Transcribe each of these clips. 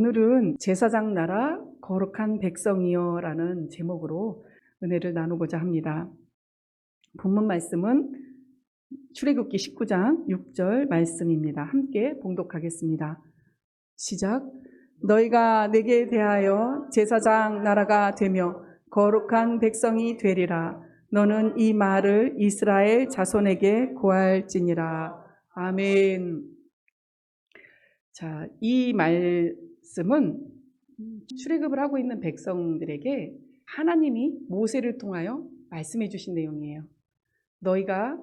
오늘은 제사장 나라 거룩한 백성이여 라는 제목으로 은혜를 나누고자 합니다. 본문 말씀은 출애굽기 19장 6절 말씀입니다. 함께 봉독하겠습니다. 시작. 너희가 내게 대하여 제사장 나라가 되며 거룩한 백성이 되리라. 너는 이 말을 이스라엘 자손에게 고할지니라. 아멘. 자, 이 말씀은 출애굽을 하고 있는 백성들에게 하나님이 모세를 통하여 말씀해 주신 내용이에요. 너희가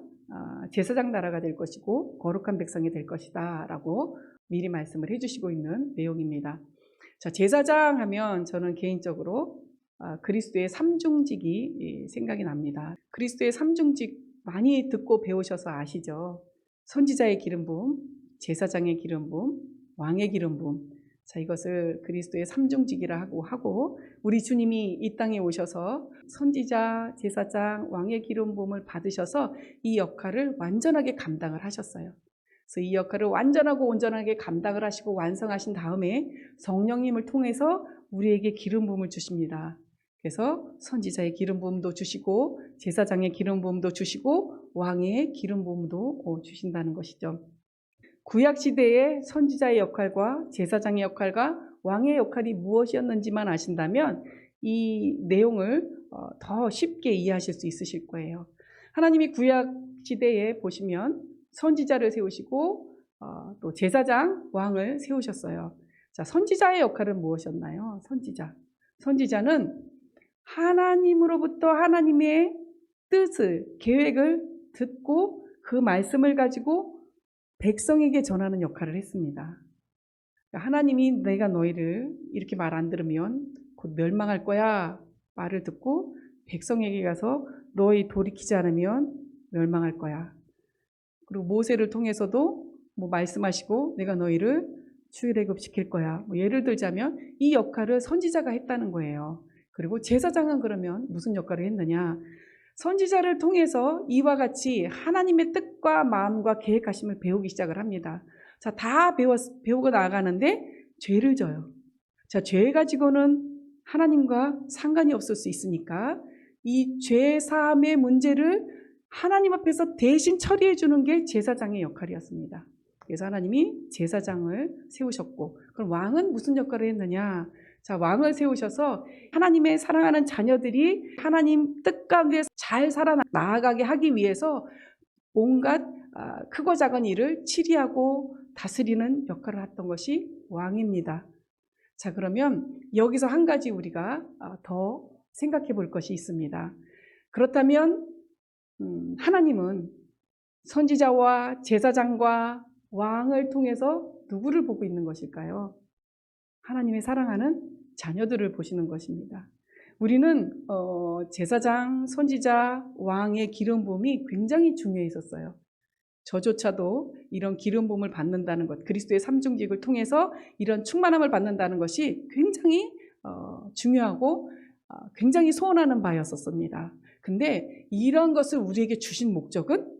제사장 나라가 될 것이고 거룩한 백성이 될 것이다 라고 미리 말씀을 해주시고 있는 내용입니다. 자, 제사장 하면 저는 개인적으로 그리스도의 삼중직이 생각이 납니다. 그리스도의 삼중직 많이 듣고 배우셔서 아시죠? 선지자의 기름 부음, 제사장의 기름 부음, 왕의 기름 부음. 자, 이것을 그리스도의 삼중직이라고 하고 우리 주님이 이 땅에 오셔서 선지자, 제사장, 왕의 기름 부음을 받으셔서 이 역할을 완전하게 감당을 하셨어요. 그래서 이 역할을 완전하고 온전하게 감당을 하시고 완성하신 다음에 성령님을 통해서 우리에게 기름 부음을 주십니다. 그래서 선지자의 기름 부음도 주시고 제사장의 기름 부음도 주시고 왕의 기름 부음도 주신다는 것이죠. 구약시대의 선지자의 역할과 제사장의 역할과 왕의 역할이 무엇이었는지만 아신다면 이 내용을 더 쉽게 이해하실 수 있으실 거예요. 하나님이 구약시대에 보시면 선지자를 세우시고 또 제사장, 왕을 세우셨어요. 자, 선지자의 역할은 무엇이었나요? 선지자는 하나님으로부터 하나님의 뜻을, 계획을 듣고 그 말씀을 가지고 백성에게 전하는 역할을 했습니다. 하나님이 내가 너희를 이렇게 말 안 들으면 곧 멸망할 거야 말을 듣고 백성에게 가서 너희 돌이키지 않으면 멸망할 거야. 그리고 모세를 통해서도 말씀하시고 내가 너희를 출애굽시킬 거야. 예를 들자면 이 역할을 선지자가 했다는 거예요. 그리고 제사장은 그러면 무슨 역할을 했느냐? 선지자를 통해서 이와 같이 하나님의 뜻과 마음과 계획하심을 배우기 시작을 합니다. 자, 다 배우고 나아가는데 죄를 져요. 자, 죄 가지고는 하나님과 상관이 없을 수 있으니까 이 죄 사함의 문제를 하나님 앞에서 대신 처리해 주는 게 제사장의 역할이었습니다. 그래서 하나님이 제사장을 세우셨고, 그럼 왕은 무슨 역할을 했느냐? 자, 왕을 세우셔서 하나님의 사랑하는 자녀들이 하나님 뜻 가운데 잘 살아나가게 하기 위해서 온갖 크고 작은 일을 치리하고 다스리는 역할을 했던 것이 왕입니다. 자, 그러면 여기서 한 가지 우리가 더 생각해 볼 것이 있습니다. 그렇다면 하나님은 선지자와 제사장과 왕을 통해서 누구를 보고 있는 것일까요? 하나님의 사랑하는 자녀들을 보시는 것입니다. 우리는 제사장, 선지자, 왕의 기름 부음이 굉장히 중요했었어요. 저조차도 이런 기름 부음을 받는다는 것, 그리스도의 삼중직을 통해서 이런 충만함을 받는다는 것이 굉장히 중요하고 굉장히 소원하는 바였었습니다. 근데 이런 것을 우리에게 주신 목적은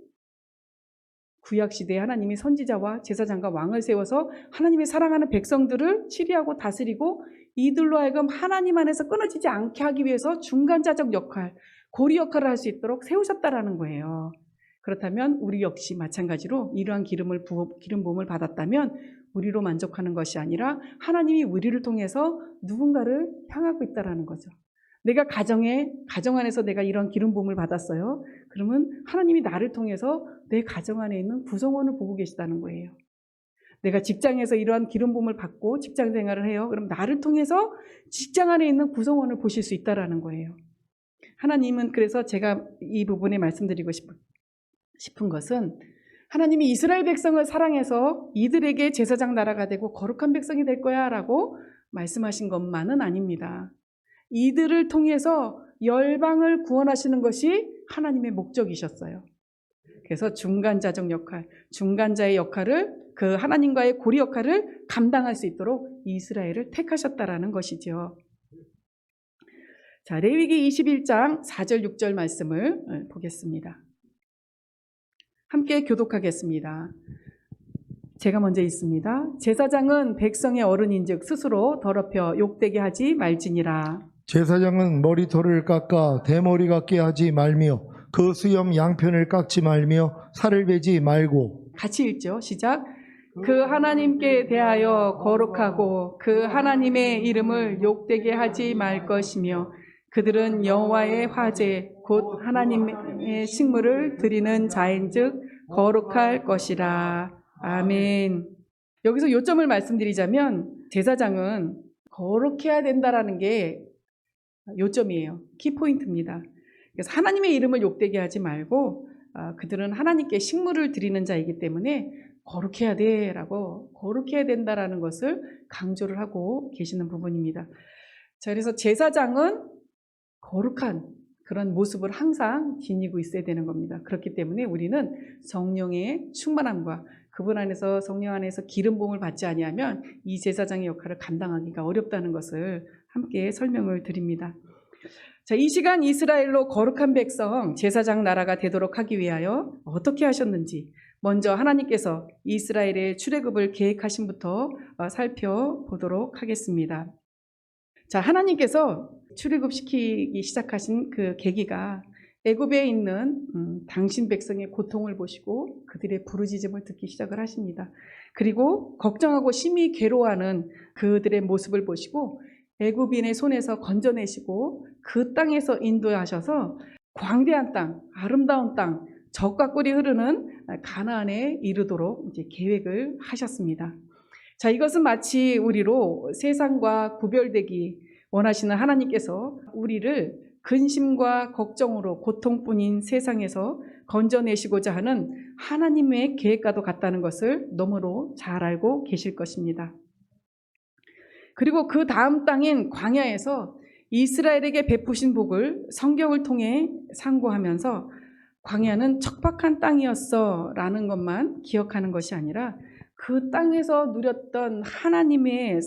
구약시대에 하나님이 선지자와 제사장과 왕을 세워서 하나님의 사랑하는 백성들을 치리하고 다스리고 이들로 하여금 하나님 안에서 끊어지지 않게 하기 위해서 중간자적 역할, 고리 역할을 할 수 있도록 세우셨다라는 거예요. 그렇다면 우리 역시 마찬가지로 이러한 기름 부음을 받았다면 우리로 만족하는 것이 아니라 하나님이 우리를 통해서 누군가를 향하고 있다라는 거죠. 내가 가정 안에서 내가 이런 기름 부음을 받았어요. 그러면 하나님이 나를 통해서 내 가정 안에 있는 구성원을 보고 계시다는 거예요. 내가 직장에서 이러한 기름 부음을 받고 직장 생활을 해요. 그럼 나를 통해서 직장 안에 있는 구성원을 보실 수 있다라는 거예요. 하나님은 그래서 제가 이 부분에 말씀드리고 싶은 것은 하나님이 이스라엘 백성을 사랑해서 이들에게 제사장 나라가 되고 거룩한 백성이 될 거야 라고 말씀하신 것만은 아닙니다. 이들을 통해서 열방을 구원하시는 것이 하나님의 목적이셨어요. 그래서 중간자적 역할, 중간자의 역할을 그 하나님과의 고리 역할을 감당할 수 있도록 이스라엘을 택하셨다라는 것이죠. 자, 레위기 21장 4절 6절 말씀을 보겠습니다. 함께 교독하겠습니다. 제가 먼저 읽습니다. 제사장은 백성의 어른인즉 스스로 더럽혀 욕되게 하지 말지니라. 제사장은 머리털을 깎아 대머리 같게 하지 말며 그 수염 양편을 깎지 말며 살을 베지 말고. 같이 읽죠. 시작. 그 하나님께 대하여 거룩하고 그 하나님의 이름을 욕되게 하지 말 것이며 그들은 여호와의 화제 곧 하나님의 식물을 드리는 자인즉 거룩할 것이라. 아멘. 여기서 요점을 말씀드리자면 제사장은 거룩해야 된다라는 게 요점이에요. 키포인트입니다. 그래서 하나님의 이름을 욕되게 하지 말고 그들은 하나님께 식물을 드리는 자이기 때문에 거룩해야 돼라고 거룩해야 된다라는 것을 강조를 하고 계시는 부분입니다. 자, 그래서 제사장은 거룩한 그런 모습을 항상 지니고 있어야 되는 겁니다. 그렇기 때문에 우리는 성령의 충만함과 그분 안에서 성령 안에서 기름 부음을 받지 아니하면 이 제사장의 역할을 감당하기가 어렵다는 것을 함께 설명을 드립니다. 자, 이 시간 이스라엘로 거룩한 백성 제사장 나라가 되도록 하기 위하여 어떻게 하셨는지 먼저 하나님께서 이스라엘의 출애굽을 계획하신부터 살펴보도록 하겠습니다. 자, 하나님께서 출애굽시키기 시작하신 그 계기가 애굽에 있는 당신 백성의 고통을 보시고 그들의 부르짖음을 듣기 시작을 하십니다. 그리고 걱정하고 심히 괴로워하는 그들의 모습을 보시고 애굽인의 손에서 건져내시고 그 땅에서 인도하셔서 광대한 땅, 아름다운 땅, 젖과 꿀이 흐르는 가나안에 이르도록 이제 계획을 하셨습니다. 자, 이것은 마치 우리로 세상과 구별되기 원하시는 하나님께서 우리를 근심과 걱정으로 고통뿐인 세상에서 건져내시고자 하는 하나님의 계획과도 같다는 것을 너무로 잘 알고 계실 것입니다. 그리고 그 다음 땅인 광야에서 이스라엘에게 베푸신 복을 성경을 통해 상고하면서 광야는 척박한 땅이었어 라는 것만 기억하는 것이 아니라 그 땅에서 누렸던 하나님의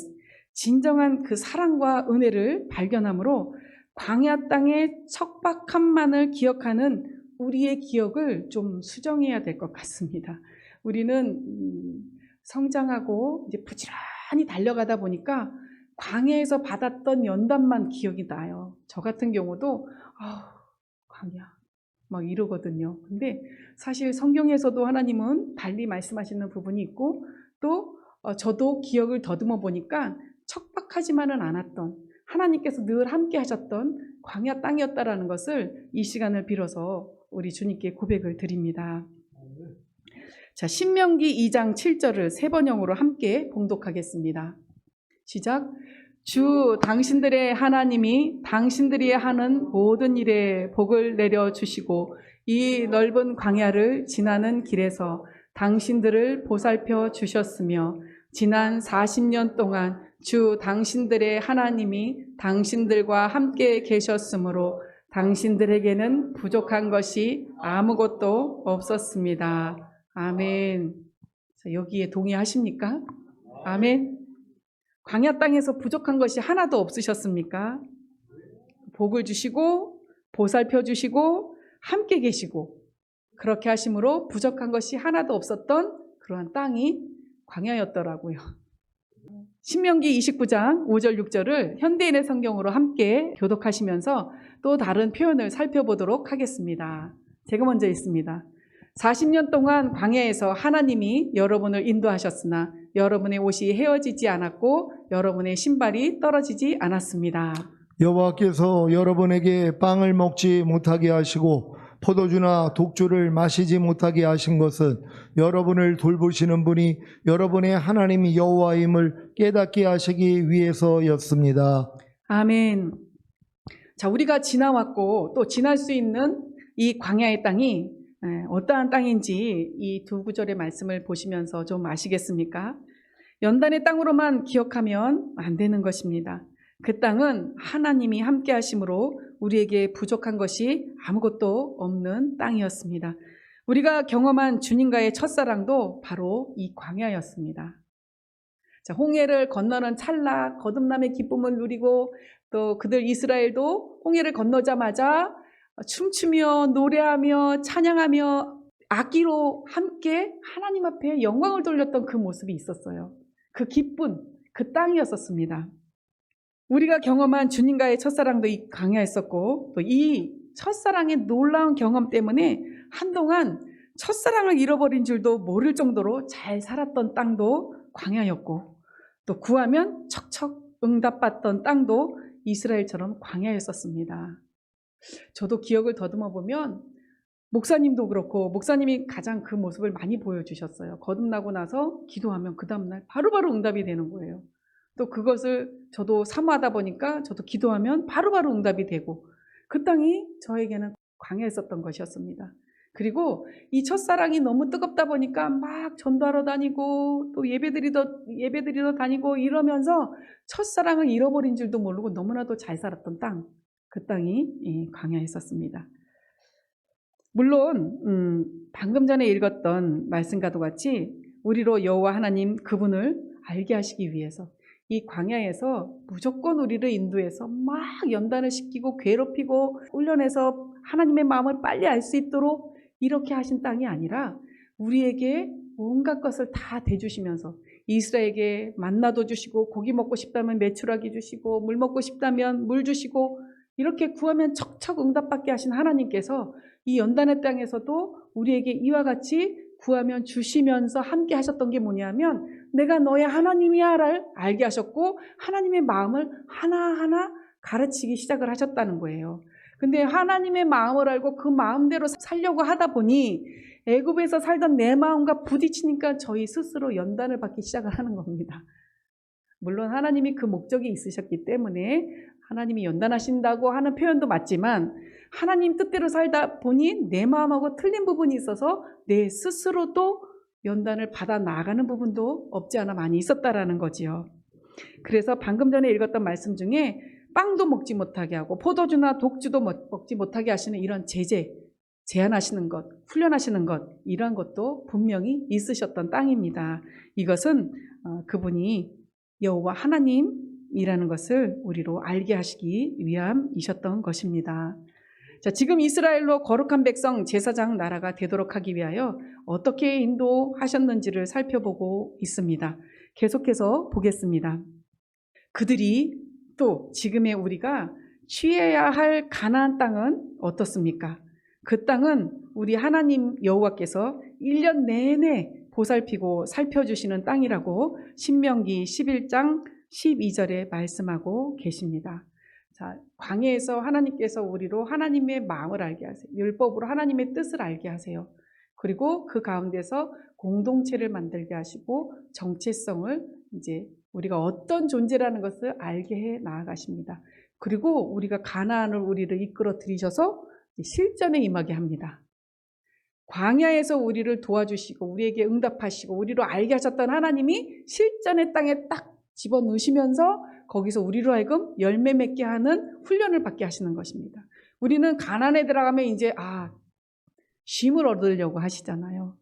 진정한 그 사랑과 은혜를 발견함으로 광야 땅의 척박함만을 기억하는 우리의 기억을 좀 수정해야 될 것 같습니다. 우리는 성장하고 이제 부지런히 달려가다 보니까 광야에서 받았던 연단만 기억이 나요. 저 같은 경우도 광야 막 이러거든요. 근데 사실 성경에서도 하나님은 달리 말씀하시는 부분이 있고 또 저도 기억을 더듬어 보니까 척박하지만은 않았던 하나님께서 늘 함께 하셨던 광야 땅이었다라는 것을 이 시간을 빌어서 우리 주님께 고백을 드립니다. 자, 신명기 2장 7절을 세 번역으로 함께 봉독하겠습니다. 시작. 주 당신들의 하나님이 당신들이 하는 모든 일에 복을 내려주시고 이 넓은 광야를 지나는 길에서 당신들을 보살펴 주셨으며 지난 40년 동안 주 당신들의 하나님이 당신들과 함께 계셨으므로 당신들에게는 부족한 것이 아무것도 없었습니다. 아멘. 여기에 동의하십니까? 아멘. 광야 땅에서 부족한 것이 하나도 없으셨습니까? 복을 주시고 보살펴 주시고 함께 계시고 그렇게 하심으로 부족한 것이 하나도 없었던 그러한 땅이 광야였더라고요. 신명기 29장 5절 6절을 현대인의 성경으로 함께 교독하시면서 또 다른 표현을 살펴보도록 하겠습니다. 제가 먼저 읽습니다. 40년 동안 광야에서 하나님이 여러분을 인도하셨으나 여러분의 옷이 헤어지지 않았고 여러분의 신발이 떨어지지 않았습니다. 여호와께서 여러분에게 빵을 먹지 못하게 하시고 포도주나 독주를 마시지 못하게 하신 것은 여러분을 돌보시는 분이 여러분의 하나님 여호와임을 깨닫게 하시기 위해서였습니다. 아멘. 자, 우리가 지나왔고 또 지날 수 있는 이 광야의 땅이 어떠한 땅인지 이 두 구절의 말씀을 보시면서 좀 아시겠습니까? 연단의 땅으로만 기억하면 안 되는 것입니다. 그 땅은 하나님이 함께 하심으로 우리에게 부족한 것이 아무것도 없는 땅이었습니다. 우리가 경험한 주님과의 첫사랑도 바로 이 광야였습니다. 자, 홍해를 건너는 찰나 거듭남의 기쁨을 누리고 또 그들 이스라엘도 홍해를 건너자마자 춤추며 노래하며 찬양하며 악기로 함께 하나님 앞에 영광을 돌렸던 그 모습이 있었어요. 그 기쁜 그 땅이었었습니다. 우리가 경험한 주님과의 첫사랑도 이 광야였었고, 또 이 첫사랑의 놀라운 경험 때문에 한동안 첫사랑을 잃어버린 줄도 모를 정도로 잘 살았던 땅도 광야였고, 또 구하면 척척 응답받던 땅도 이스라엘처럼 광야였었습니다. 저도 기억을 더듬어 보면 목사님도 그렇고, 목사님이 가장 그 모습을 많이 보여주셨어요. 거듭나고 나서 기도하면 그 다음날 바로바로 응답이 되는 거예요. 또 그것을 저도 사모하다 보니까 저도 기도하면 바로바로 응답이 되고, 그 땅이 저에게는 광야였었던 것이었습니다. 그리고 이 첫사랑이 너무 뜨겁다 보니까 막 전도하러 다니고 또 예배드리러 다니고 이러면서 첫사랑을 잃어버린 줄도 모르고 너무나도 잘 살았던 땅, 그 땅이 광야였었습니다. 물론 방금 전에 읽었던 말씀과도 같이 우리로 여호와 하나님 그분을 알게 하시기 위해서 이 광야에서 무조건 우리를 인도해서 막 연단을 시키고 괴롭히고 훈련해서 하나님의 마음을 빨리 알 수 있도록 이렇게 하신 땅이 아니라 우리에게 온갖 것을 다 대주시면서 이스라엘에게 만나도 주시고 고기 먹고 싶다면 메추라기 주시고 물 먹고 싶다면 물 주시고 이렇게 구하면 척척 응답받게 하신 하나님께서 이 연단의 땅에서도 우리에게 이와 같이 구하면 주시면서 함께 하셨던 게 뭐냐면 내가 너의 하나님이야를 알게 하셨고 하나님의 마음을 하나하나 가르치기 시작을 하셨다는 거예요. 근데 하나님의 마음을 알고 그 마음대로 살려고 하다 보니 애굽에서 살던 내 마음과 부딪히니까 저희 스스로 연단을 받기 시작을 하는 겁니다. 물론 하나님이 그 목적이 있으셨기 때문에 하나님이 연단하신다고 하는 표현도 맞지만 하나님 뜻대로 살다 보니 내 마음하고 틀린 부분이 있어서 내 스스로도 연단을 받아 나가는 부분도 없지 않아 많이 있었다라는 거지요. 그래서 방금 전에 읽었던 말씀 중에 빵도 먹지 못하게 하고 포도주나 독주도 먹지 못하게 하시는 이런 제한하시는 것, 훈련하시는 것, 이런 것도 분명히 있으셨던 땅입니다. 이것은 그분이 여호와 하나님이라는 것을 우리로 알게 하시기 위함이셨던 것입니다. 자, 지금 이스라엘로 거룩한 백성 제사장 나라가 되도록 하기 위하여 어떻게 인도하셨는지를 살펴보고 있습니다. 계속해서 보겠습니다. 그들이 또 지금의 우리가 취해야 할 가나안 땅은 어떻습니까? 그 땅은 우리 하나님 여호와께서 1년 내내 보살피고 살펴주시는 땅이라고 신명기 11장 12절에 말씀하고 계십니다. 자, 광야에서 하나님께서 우리로 하나님의 마음을 알게 하세요. 율법으로 하나님의 뜻을 알게 하세요. 그리고 그 가운데서 공동체를 만들게 하시고 정체성을 이제 우리가 어떤 존재라는 것을 알게 해 나아가십니다. 그리고 우리가 가나안을 우리를 이끌어 들이셔서 실전에 임하게 합니다. 광야에서 우리를 도와주시고 우리에게 응답하시고 우리로 알게 하셨던 하나님이 실전의 땅에 딱 집어넣으시면서 거기서 우리로 하여금 열매 맺게 하는 훈련을 받게 하시는 것입니다. 우리는 가나안에 들어가면 이제 쉼을 얻으려고 하시잖아요.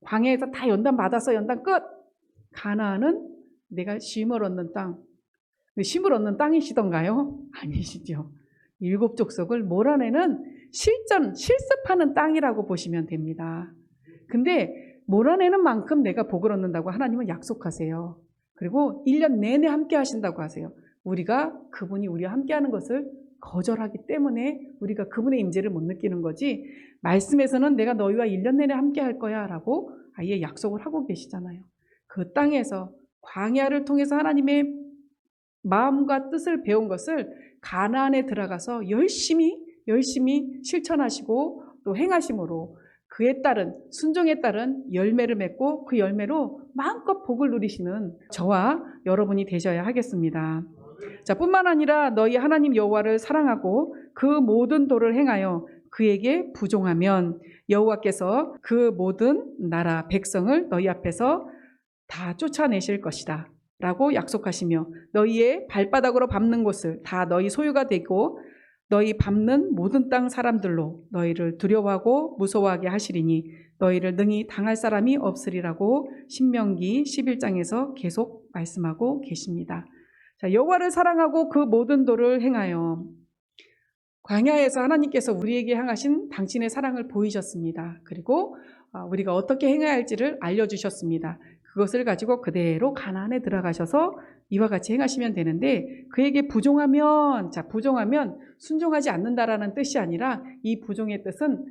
광야에서 다 연단 받아서 연단 끝! 가나안은 내가 쉼을 얻는 땅. 쉼을 얻는 땅이시던가요? 아니시죠. 7 족속을 몰아내는 실습하는 땅이라고 보시면 됩니다. 근데 몰아내는 만큼 내가 복을 얻는다고 하나님은 약속하세요. 그리고 1년 내내 함께 하신다고 하세요. 우리가 그분이 우리와 함께 하는 것을 거절하기 때문에 우리가 그분의 임재를 못 느끼는 거지, 말씀에서는 내가 너희와 1년 내내 함께 할 거야 라고 아예 약속을 하고 계시잖아요. 그 땅에서 광야를 통해서 하나님의 마음과 뜻을 배운 것을 가나안에 들어가서 열심히 실천하시고 또 행하심으로 그에 따른 순종에 따른 열매를 맺고 그 열매로 마음껏 복을 누리시는 저와 여러분이 되셔야 하겠습니다. 자, 뿐만 아니라 너희 하나님 여호와를 사랑하고 그 모든 도를 행하여 그에게 부종하면 여호와께서 그 모든 나라 백성을 너희 앞에서 다 쫓아내실 것이다 라고 약속하시며 너희의 발바닥으로 밟는 곳을 다 너희 소유가 되고 너희 밟는 모든 땅 사람들로 너희를 두려워하고 무서워하게 하시리니 너희를 능히 당할 사람이 없으리라고 신명기 11장에서 계속 말씀하고 계십니다. 자, 여호와를 사랑하고 그 모든 도를 행하여, 광야에서 하나님께서 우리에게 향하신 당신의 사랑을 보이셨습니다. 그리고 우리가 어떻게 행해야 할지를 알려주셨습니다. 그것을 가지고 그대로 가나안에 들어가셔서 이와 같이 행하시면 되는데, 그에게 부종하면 순종하지 않는다라는 뜻이 아니라, 이 부종의 뜻은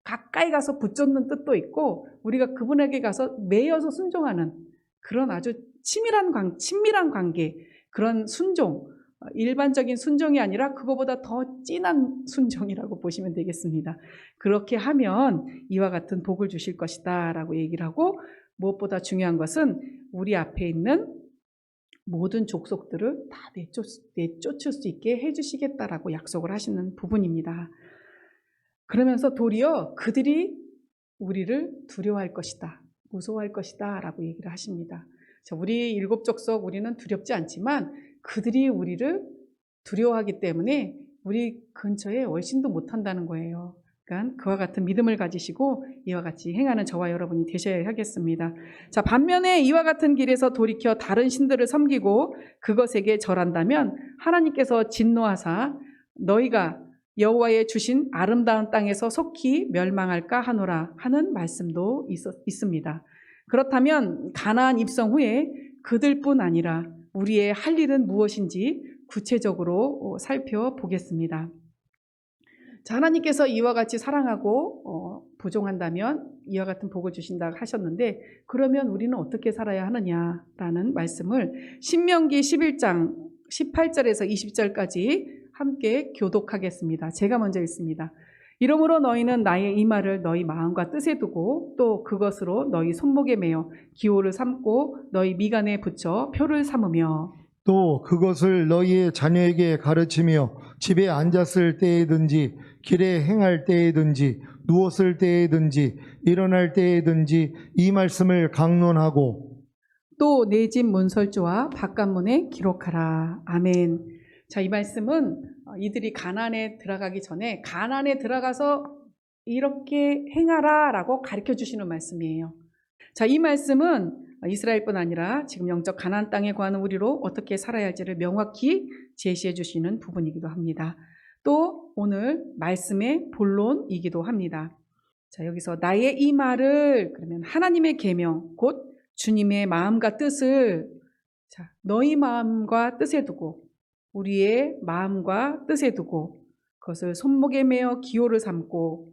가까이 가서 붙잡는 뜻도 있고, 우리가 그분에게 가서 매여서 순종하는 그런 아주 친밀한 관계, 그런 순종, 일반적인 순종이 아니라 그거보다 더 진한 순종이라고 보시면 되겠습니다. 그렇게 하면 이와 같은 복을 주실 것이다 라고 얘기를 하고, 무엇보다 중요한 것은 우리 앞에 있는 모든 족속들을 다 내쫓을 수 있게 해주시겠다라고 약속을 하시는 부분입니다. 그러면서 도리어 그들이 우리를 두려워할 것이다, 무서워할 것이다 라고 얘기를 하십니다. 우리 일곱 족속, 우리는 두렵지 않지만 그들이 우리를 두려워하기 때문에 우리 근처에 얼씬도 못한다는 거예요. 그러니까 그와 같은 믿음을 가지시고 이와 같이 행하는 저와 여러분이 되셔야 하겠습니다. 자, 반면에 이와 같은 길에서 돌이켜 다른 신들을 섬기고 그것에게 절한다면 하나님께서 진노하사 너희가 여호와의 주신 아름다운 땅에서 속히 멸망할까 하노라 하는 말씀도 있습니다. 그렇다면 가나안 입성 후에 그들뿐 아니라 우리의 할 일은 무엇인지 구체적으로 살펴보겠습니다. 자, 하나님께서 이와 같이 사랑하고 부종한다면 이와 같은 복을 주신다고 하셨는데, 그러면 우리는 어떻게 살아야 하느냐라는 말씀을 신명기 11장 18절에서 20절까지 함께 교독하겠습니다. 제가 먼저 읽습니다. 이러므로 너희는 나의 이 말을 너희 마음과 뜻에 두고 또 그것으로 너희 손목에 매어 기호를 삼고 너희 미간에 붙여 표를 삼으며 또 그것을 너희의 자녀에게 가르치며 집에 앉았을 때에든지 길에 행할 때에든지 누웠을 때에든지 일어날 때에든지 이 말씀을 강론하고 또 내 집 문설주와 바깥문에 기록하라. 아멘. 자, 이 말씀은 이들이 가나안에 들어가기 전에 가나안에 들어가서 이렇게 행하라 라고 가르쳐 주시는 말씀이에요. 자, 이 말씀은 이스라엘뿐 아니라 지금 영적 가나안 땅에 거하는 우리로 어떻게 살아야 할지를 명확히 제시해 주시는 부분이기도 합니다. 또 오늘 말씀의 본론이기도 합니다. 자, 여기서 나의 이 말을, 그러면 하나님의 계명, 곧 주님의 마음과 뜻을 너희 마음과 뜻에 두고, 우리의 마음과 뜻에 두고 그것을 손목에 매어 기호를 삼고,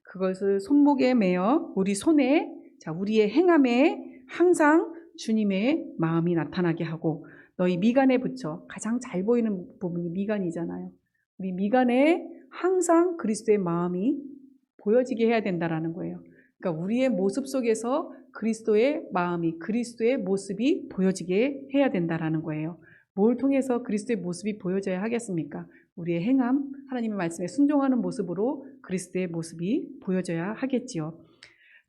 그것을 손목에 매어 우리 손에, 우리의 행함에 항상 주님의 마음이 나타나게 하고, 너희 미간에 붙여, 가장 잘 보이는 부분이 미간이잖아요. 우리 미간에 항상 그리스도의 마음이 보여지게 해야 된다라는 거예요. 그러니까 우리의 모습 속에서 그리스도의 마음이, 그리스도의 모습이 보여지게 해야 된다라는 거예요. 뭘 통해서 그리스도의 모습이 보여져야 하겠습니까? 우리의 행함, 하나님의 말씀에 순종하는 모습으로 그리스도의 모습이 보여져야 하겠지요.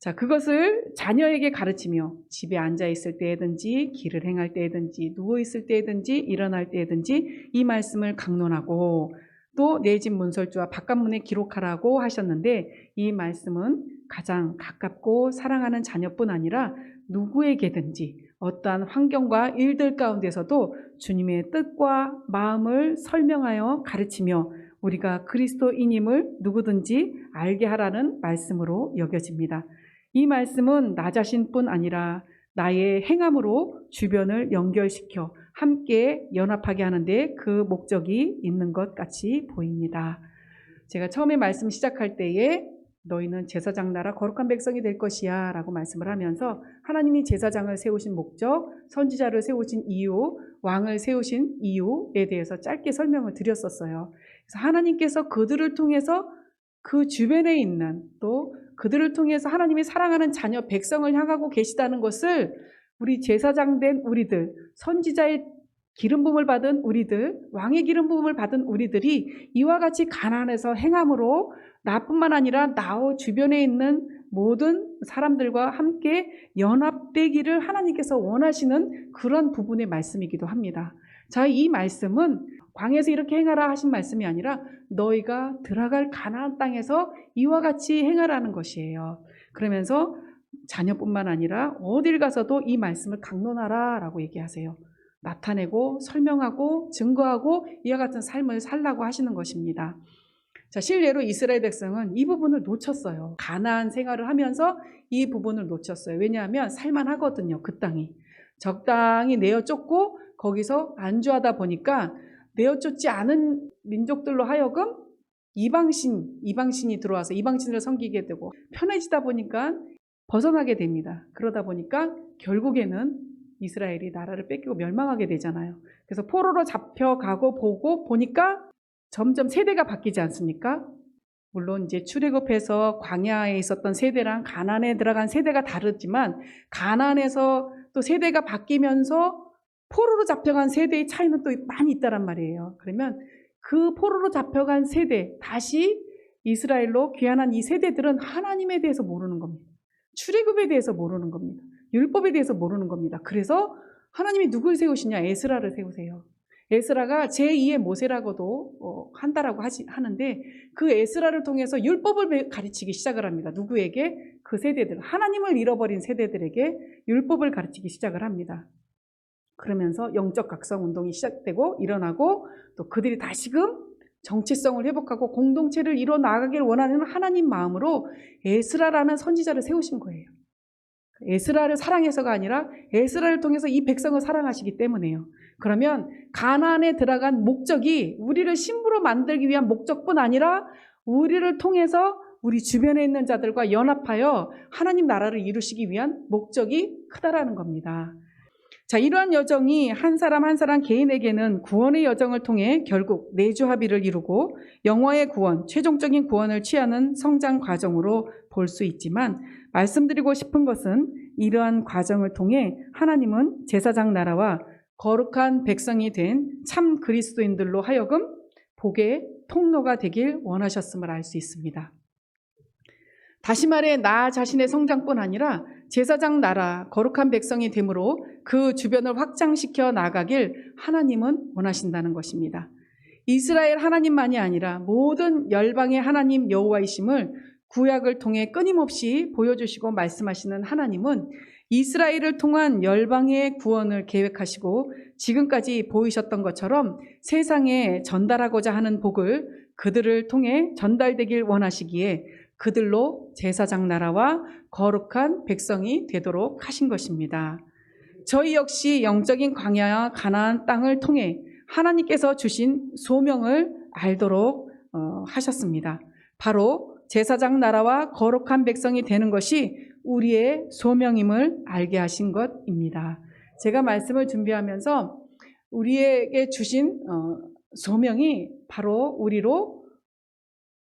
자, 그것을 자녀에게 가르치며 집에 앉아 있을 때든지 길을 행할 때든지 누워 있을 때든지 일어날 때든지 이 말씀을 강론하고, 또 내 집 문설주와 바깥문에 기록하라고 하셨는데, 이 말씀은 가장 가깝고 사랑하는 자녀뿐 아니라 누구에게든지 어떠한 환경과 일들 가운데서도 주님의 뜻과 마음을 설명하여 가르치며 우리가 그리스도인임을 누구든지 알게 하라는 말씀으로 여겨집니다. 이 말씀은 나 자신뿐 아니라 나의 행함으로 주변을 연결시켜 함께 연합하게 하는데 그 목적이 있는 것 같이 보입니다. 제가 처음에 말씀 시작할 때에 너희는 제사장 나라 거룩한 백성이 될 것이야 라고 말씀을 하면서 하나님이 제사장을 세우신 목적, 선지자를 세우신 이유, 왕을 세우신 이유에 대해서 짧게 설명을 드렸었어요. 그래서 하나님께서 그들을 통해서 그 주변에 있는, 또 그들을 통해서 하나님이 사랑하는 자녀 백성을 향하고 계시다는 것을 우리 제사장 된 우리들, 선지자의 기름 부음을 받은 우리들, 왕의 기름 부음을 받은 우리들이 이와 같이 가나안에서 행함으로 나뿐만 아니라 나 주변에 있는 모든 사람들과 함께 연합되기를 하나님께서 원하시는 그런 부분의 말씀이기도 합니다. 자, 이 말씀은 광야에서 이렇게 행하라 하신 말씀이 아니라 너희가 들어갈 가나안 땅에서 이와 같이 행하라는 것이에요. 그러면서 자녀뿐만 아니라 어딜 가서도 이 말씀을 강론하라 라고 얘기하세요. 나타내고 설명하고 증거하고 이와 같은 삶을 살라고 하시는 것입니다. 자, 실례로 이스라엘 백성은 이 부분을 놓쳤어요. 가나안 생활을 하면서 이 부분을 놓쳤어요. 왜냐하면 살만하거든요. 그 땅이. 적당히 내어쫓고 거기서 안주하다 보니까 내어쫓지 않은 민족들로 하여금 이방신이 들어와서 이방신을 섬기게 되고 편해지다 보니까 벗어나게 됩니다. 그러다 보니까 결국에는 이스라엘이 나라를 뺏기고 멸망하게 되잖아요. 그래서 포로로 잡혀가고 보니까 점점 세대가 바뀌지 않습니까? 물론 이제 출애굽해서 광야에 있었던 세대랑 가나안에 들어간 세대가 다르지만 가나안에서 또 세대가 바뀌면서 포로로 잡혀간 세대의 차이는 또 많이 있다란 말이에요. 그러면 그 포로로 잡혀간 세대, 다시 이스라엘로 귀환한 이 세대들은 하나님에 대해서 모르는 겁니다. 출애굽에 대해서 모르는 겁니다. 율법에 대해서 모르는 겁니다. 그래서 하나님이 누굴 세우시냐? 에스라를 세우세요. 에스라가 제2의 모세라고도 한다라고 하는데 그 에스라를 통해서 율법을 가르치기 시작을 합니다. 누구에게? 그 세대들, 하나님을 잃어버린 세대들에게 율법을 가르치기 시작을 합니다. 그러면서 영적 각성 운동이 시작되고 일어나고 또 그들이 다시금 정체성을 회복하고 공동체를 이뤄 나가길 원하는 하나님 마음으로 에스라라는 선지자를 세우신 거예요. 에스라를 사랑해서가 아니라 에스라를 통해서 이 백성을 사랑하시기 때문에요. 그러면 가나안에 들어간 목적이 우리를 신부로 만들기 위한 목적뿐 아니라 우리를 통해서 우리 주변에 있는 자들과 연합하여 하나님 나라를 이루시기 위한 목적이 크다라는 겁니다. 자, 이러한 여정이 한 사람 한 사람 개인에게는 구원의 여정을 통해 결국 내주 합의를 이루고 영화의 구원, 최종적인 구원을 취하는 성장 과정으로 볼 수 있지만 말씀드리고 싶은 것은 이러한 과정을 통해 하나님은 제사장 나라와 거룩한 백성이 된 참 그리스도인들로 하여금 복의 통로가 되길 원하셨음을 알 수 있습니다. 다시 말해 나 자신의 성장뿐 아니라 제사장 나라, 거룩한 백성이 되므로 그 주변을 확장시켜 나가길 하나님은 원하신다는 것입니다. 이스라엘 하나님만이 아니라 모든 열방의 하나님 여호와이심을 구약을 통해 끊임없이 보여주시고 말씀하시는 하나님은 이스라엘을 통한 열방의 구원을 계획하시고 지금까지 보이셨던 것처럼 세상에 전달하고자 하는 복을 그들을 통해 전달되길 원하시기에 그들로 제사장 나라와 거룩한 백성이 되도록 하신 것입니다. 저희 역시 영적인 광야와 가나안 땅을 통해 하나님께서 주신 소명을 알도록 하셨습니다. 바로 제사장 나라와 거룩한 백성이 되는 것이 우리의 소명임을 알게 하신 것입니다. 제가 말씀을 준비하면서 우리에게 주신 소명이 바로 우리로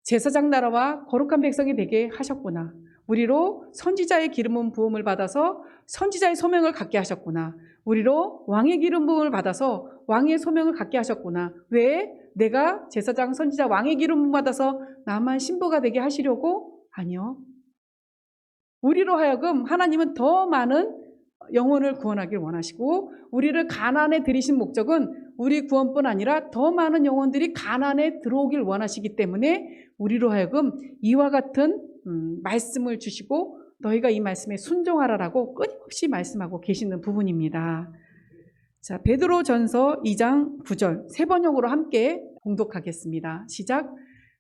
제사장 나라와 거룩한 백성이 되게 하셨구나. 우리로 선지자의 기름 부음을 받아서 선지자의 소명을 갖게 하셨구나. 우리로 왕의 기름 부음을 받아서 왕의 소명을 갖게 하셨구나. 왜? 내가 제사장, 선지자, 왕의 기름 부음 받아서 나만 신부가 되게 하시려고? 아니요. 우리로 하여금 하나님은 더 많은 영혼을 구원하길 원하시고 우리를 가나안에 들이신 목적은 우리 구원뿐 아니라 더 많은 영혼들이 가나안에 들어오길 원하시기 때문에 우리로 하여금 이와 같은 말씀을 주시고 너희가 이 말씀에 순종하라라고 끊임없이 말씀하고 계시는 부분입니다. 자, 베드로전서 2장 9절 세 번역으로 함께 봉독하겠습니다. 시작.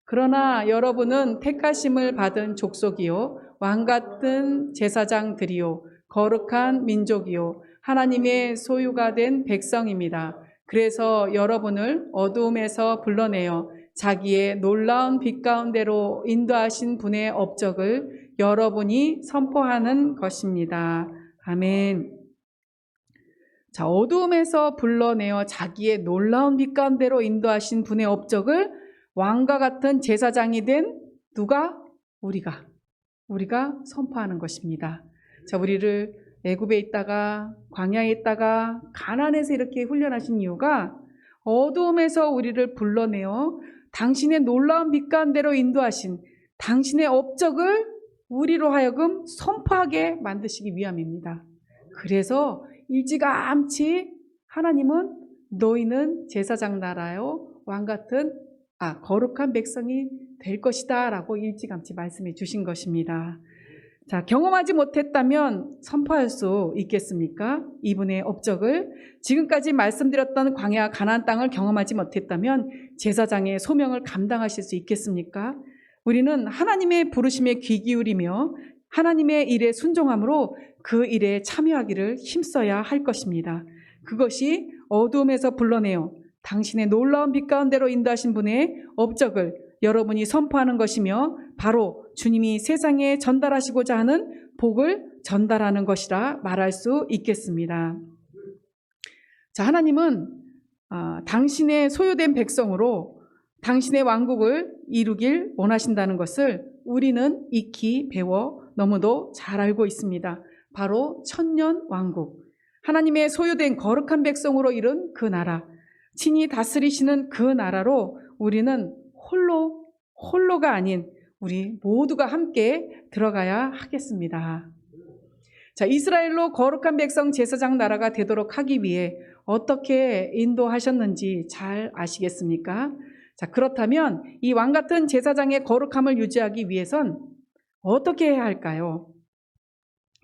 그러나 여러분은 택하심을 받은 족속이요 왕같은 제사장들이요 거룩한 민족이요 하나님의 소유가 된 백성입니다. 그래서 여러분을 어두움에서 불러내어 자기의 놀라운 빛 가운데로 인도하신 분의 업적을 여러분이 선포하는 것입니다. 아멘. 자, 어두움에서 불러내어 자기의 놀라운 빛 가운데로 인도하신 분의 업적을 왕과 같은 제사장이 된 누가? 우리가 선포하는 것입니다. 자, 우리를 애굽에 있다가 광야에 있다가 가나안에서 이렇게 훈련하신 이유가 어두움에서 우리를 불러내어 당신의 놀라운 빛 가운데로 인도하신 당신의 업적을 우리로 하여금 선포하게 만드시기 위함입니다. 그래서 일찌감치 하나님은 너희는 제사장 나라요 왕같은 거룩한 백성이 될 것이다 라고 일찌감치 말씀해 주신 것입니다. 자, 경험하지 못했다면 선포할 수 있겠습니까? 이분의 업적을 지금까지 말씀드렸던 광야 가나안 땅을 경험하지 못했다면 제사장의 소명을 감당하실 수 있겠습니까? 우리는 하나님의 부르심에 귀 기울이며 하나님의 일에 순종함으로 그 일에 참여하기를 힘써야 할 것입니다. 그것이 어두움에서 불러내어 당신의 놀라운 빛 가운데로 인도하신 분의 업적을 여러분이 선포하는 것이며 바로 주님이 세상에 전달하시고자 하는 복을 전달하는 것이라 말할 수 있겠습니다. 자, 하나님은 당신의 소유된 백성으로 당신의 왕국을 이루길 원하신다는 것을 우리는 익히 배워 너무도 잘 알고 있습니다. 바로 천년 왕국, 하나님의 소유된 거룩한 백성으로 이룬 그 나라, 친히 다스리시는 그 나라로 우리는 홀로가 아닌 우리 모두가 함께 들어가야 하겠습니다. 자, 이스라엘로 거룩한 백성 제사장 나라가 되도록 하기 위해 어떻게 인도하셨는지 잘 아시겠습니까? 자, 그렇다면 이 왕 같은 제사장의 거룩함을 유지하기 위해선 어떻게 해야 할까요?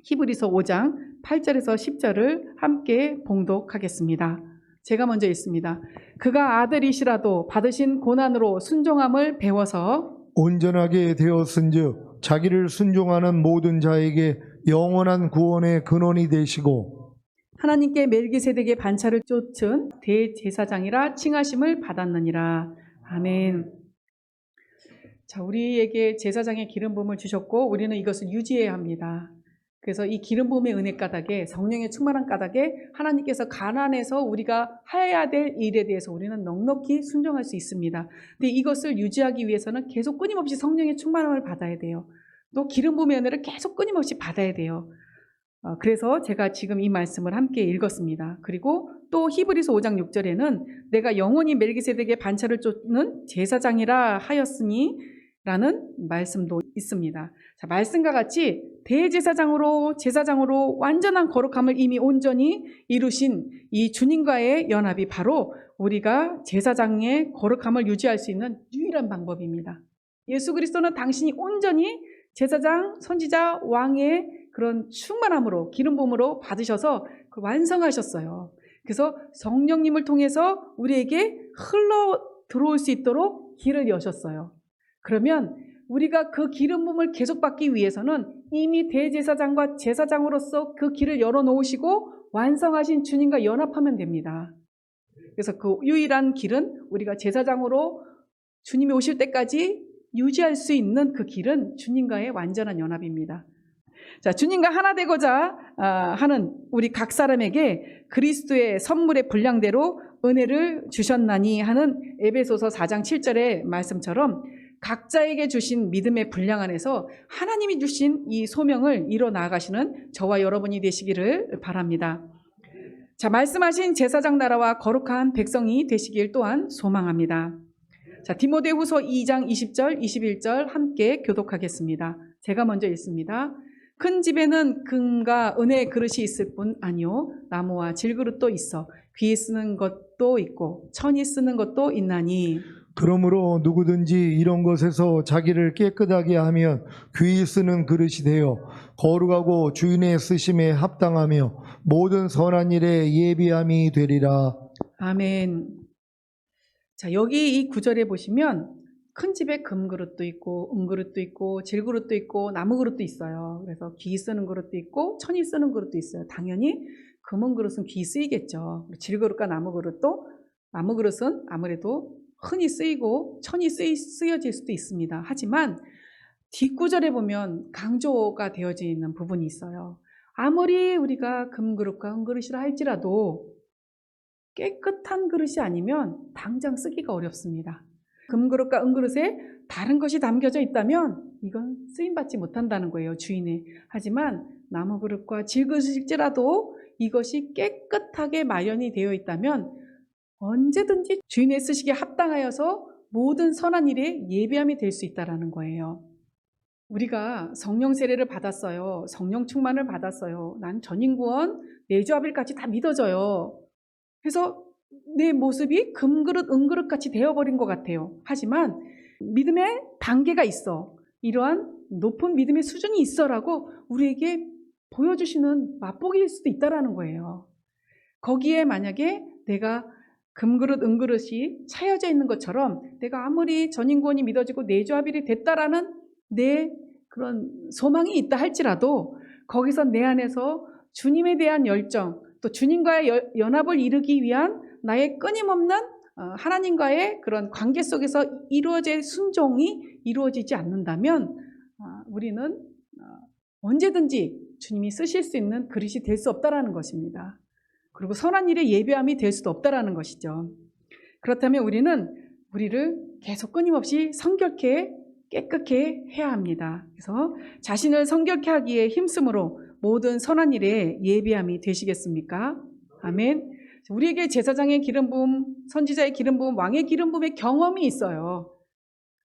히브리서 5장 8절에서 10절을 함께 봉독하겠습니다. 제가 먼저 읽습니다. 그가 아들이시라도 받으신 고난으로 순종함을 배워서 온전하게 되었은즉 자기를 순종하는 모든 자에게 영원한 구원의 근원이 되시고 하나님께 멜기세덱의 반차를 쫓은 대제사장이라 칭하심을 받았느니라. 아멘. 자, 우리에게 제사장의 기름 부음을 주셨고 우리는 이것을 유지해야 합니다. 그래서 이 기름 부음의 은혜 까닭에, 성령의 충만한 까닭에 하나님께서 가난해서 우리가 해야 될 일에 대해서 우리는 넉넉히 순종할 수 있습니다. 근데 이것을 유지하기 위해서는 계속 끊임없이 성령의 충만함을 받아야 돼요. 또 기름 부음의 은혜를 계속 끊임없이 받아야 돼요. 그래서 제가 지금 이 말씀을 함께 읽었습니다. 그리고 또 히브리서 5장 6절에는 내가 영원히 멜기세덱의 반차를 쫓는 제사장이라 하였으니 라는 말씀도 있습니다. 자, 말씀과 같이 대제사장으로 제사장으로 완전한 거룩함을 이미 온전히 이루신 이 주님과의 연합이 바로 우리가 제사장의 거룩함을 유지할 수 있는 유일한 방법입니다. 예수 그리스도는 당신이 온전히 제사장, 선지자, 왕의 그런 충만함으로 기름 부음으로 받으셔서 완성하셨어요. 그래서 성령님을 통해서 우리에게 흘러 들어올 수 있도록 길을 여셨어요. 그러면 우리가 그 기름 부음을 계속 받기 위해서는 이미 대제사장과 제사장으로서 그 길을 열어놓으시고 완성하신 주님과 연합하면 됩니다. 그래서 그 유일한 길은 우리가 제사장으로 주님이 오실 때까지 유지할 수 있는 그 길은 주님과의 완전한 연합입니다. 자, 주님과 하나 되고자 하는 우리 각 사람에게 그리스도의 선물의 분량대로 은혜를 주셨나니 하는 에베소서 4장 7절의 말씀처럼 각자에게 주신 믿음의 분량 안에서 하나님이 주신 이 소명을 이뤄 나아가시는 저와 여러분이 되시기를 바랍니다. 자, 말씀하신 제사장 나라와 거룩한 백성이 되시길 또한 소망합니다. 자, 디모데후서 2장 20절, 21절 함께 교독하겠습니다. 제가 먼저 읽습니다. 큰 집에는 금과 은혜의 그릇이 있을 뿐 아니요 나무와 질그릇도 있어 귀에 쓰는 것도 있고 천이 쓰는 것도 있나니 그러므로 누구든지 이런 것에서 자기를 깨끗하게 하면 귀히 쓰는 그릇이 되어 거룩하고 주인의 쓰심에 합당하며 모든 선한 일에 예비함이 되리라. 아멘. 자, 여기 이 구절에 보시면 큰 집에 금그릇도 있고 은그릇도 있고 질그릇도 있고 나무그릇도 있어요. 그래서 귀 쓰는 그릇도 있고 천이 쓰는 그릇도 있어요. 당연히 금은 그릇은 귀 쓰이겠죠. 질그릇과 나무그릇은 아무래도 흔히 쓰이고 천이 쓰여질 수도 있습니다. 하지만 뒷구절에 보면 강조가 되어져 있는 부분이 있어요. 아무리 우리가 금그릇과 은그릇이라 할지라도 깨끗한 그릇이 아니면 당장 쓰기가 어렵습니다. 금그릇과 은그릇에 다른 것이 담겨져 있다면 이건 쓰임받지 못한다는 거예요, 주인이. 하지만 나무그릇과 질그릇일지라도 이것이 깨끗하게 마련이 되어 있다면 언제든지 주인의 쓰시기에 합당하여서 모든 선한 일에 예비함이 될 수 있다는 거예요. 우리가 성령 세례를 받았어요. 성령 충만을 받았어요. 난 전인구원, 내주합일까지 다 믿어져요. 그래서 내 모습이 금그릇, 은그릇 같이 되어버린 것 같아요. 하지만 믿음의 단계가 있어. 이러한 높은 믿음의 수준이 있어라고 우리에게 보여주시는 맛보기일 수도 있다라는 거예요. 거기에 만약에 내가 금그릇 은그릇이 차여져 있는 것처럼 내가 아무리 전인권이 믿어지고 내조합일이 됐다라는 내 그런 소망이 있다 할지라도 거기서 내 안에서 주님에 대한 열정, 또 주님과의 연합을 이루기 위한 나의 끊임없는 하나님과의 그런 관계 속에서 이루어질 순종이 이루어지지 않는다면 우리는 언제든지 주님이 쓰실 수 있는 그릇이 될 수 없다라는 것입니다. 그리고 선한 일에 예배함이 될 수도 없다라는 것이죠. 그렇다면 우리를 계속 끊임없이 성결케 깨끗게 해야 합니다. 그래서 자신을 성결케 하기에 힘쓰므로 모든 선한 일에 예비함이 되시겠습니까? 아멘. 우리에게 제사장의 기름 부음, 선지자의 기름 부음, 왕의 기름 부음의 경험이 있어요.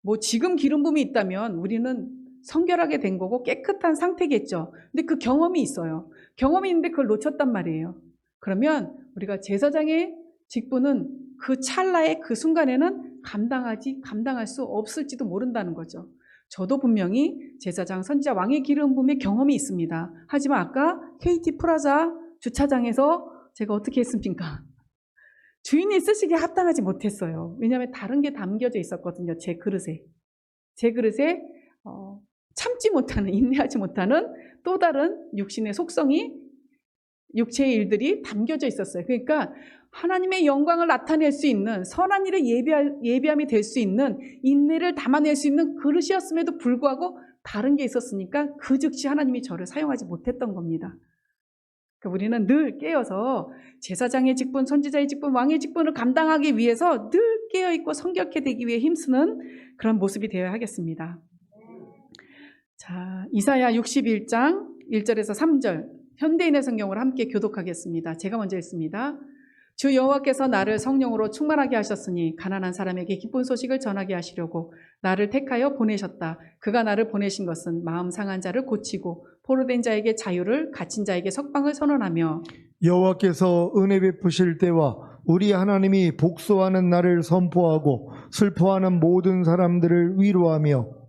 뭐 지금 기름 부음이 있다면 우리는 성결하게 된 거고 깨끗한 상태겠죠. 근데 그 경험이 있어요. 경험이 있는데 그걸 놓쳤단 말이에요. 그러면 우리가 제사장의 직분은 그 찰나의 그 순간에는 감당할 수 없을지도 모른다는 거죠. 저도 분명히 제사장, 선지자, 왕의 기름 부음의 경험이 있습니다. 하지만 아까 KT 프라자 주차장에서 제가 어떻게 했습니까? 주인이 쓰시기에 합당하지 못했어요. 왜냐하면 다른 게 담겨져 있었거든요. 제 그릇에 참지 못하는, 인내하지 못하는 또 다른 육신의 속성이, 육체의 일들이 담겨져 있었어요. 그러니까 하나님의 영광을 나타낼 수 있는, 선한 일에 예비함이 될 수 있는, 인내를 담아낼 수 있는 그릇이었음에도 불구하고 다른 게 있었으니까 그 즉시 하나님이 저를 사용하지 못했던 겁니다. 그러니까 우리는 늘 깨어서 제사장의 직분, 선지자의 직분, 왕의 직분을 감당하기 위해서 늘 깨어있고 성결케 되기 위해 힘쓰는 그런 모습이 되어야 하겠습니다. 자, 이사야 61장 1절에서 3절 현대인의 성경으로 함께 교독하겠습니다. 제가 먼저 읽습니다. 주 여호와께서 나를 성령으로 충만하게 하셨으니 가난한 사람에게 기쁜 소식을 전하게 하시려고 나를 택하여 보내셨다. 그가 나를 보내신 것은 마음 상한 자를 고치고 포로된 자에게 자유를, 갇힌 자에게 석방을 선언하며 여호와께서 은혜 베푸실 때와 우리 하나님이 복수하는 날을 선포하고 슬퍼하는 모든 사람들을 위로하며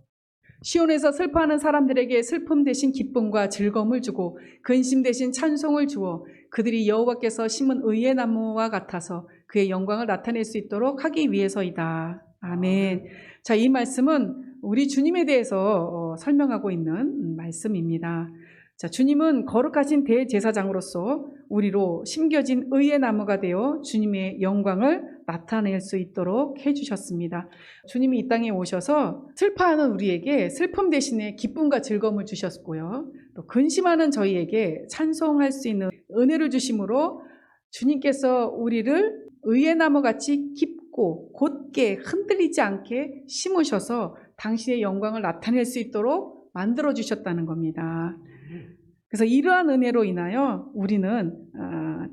시온에서 슬퍼하는 사람들에게 슬픔 대신 기쁨과 즐거움을 주고 근심 대신 찬송을 주어 그들이 여호와께서 심은 의의 나무와 같아서 그의 영광을 나타낼 수 있도록 하기 위해서이다. 아멘. 자, 이 말씀은 우리 주님에 대해서 설명하고 있는 말씀입니다. 자, 주님은 거룩하신 대제사장으로서 우리로 심겨진 의의 나무가 되어 주님의 영광을 나타낼 수 있도록 해주셨습니다. 주님이 이 땅에 오셔서 슬퍼하는 우리에게 슬픔 대신에 기쁨과 즐거움을 주셨고요. 또 근심하는 저희에게 찬송할 수 있는 은혜를 주심으로 주님께서 우리를 의의 나무같이 깊고 곧게 흔들리지 않게 심으셔서 당신의 영광을 나타낼 수 있도록 만들어 주셨다는 겁니다. 그래서 이러한 은혜로 인하여 우리는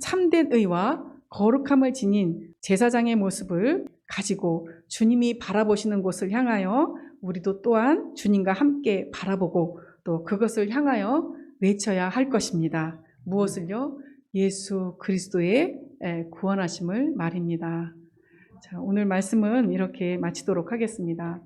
참된 의와 거룩함을 지닌 제사장의 모습을 가지고 주님이 바라보시는 곳을 향하여 우리도 또한 주님과 함께 바라보고 또 그것을 향하여 외쳐야 할 것입니다. 무엇을요? 예수 그리스도의 구원하심을 말입니다. 자, 오늘 말씀은 이렇게 마치도록 하겠습니다.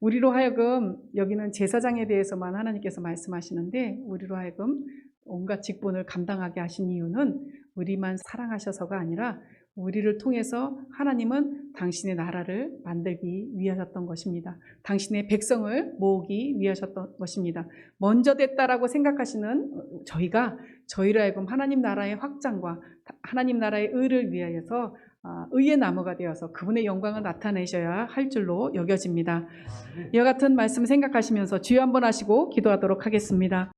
우리로 하여금 여기는 제사장에 대해서만 하나님께서 말씀하시는데 우리로 하여금 온갖 직분을 감당하게 하신 이유는 우리만 사랑하셔서가 아니라 우리를 통해서 하나님은 당신의 나라를 만들기 위하셨던 것입니다. 당신의 백성을 모으기 위하셨던 것입니다. 먼저 됐다라고 생각하시는 저희를 하여금 하나님 나라의 확장과 하나님 나라의 의를 위하여서 의의 나무가 되어서 그분의 영광을 나타내셔야 할 줄로 여겨집니다. 이와 같은 말씀 생각하시면서 주여 한번 하시고 기도하도록 하겠습니다.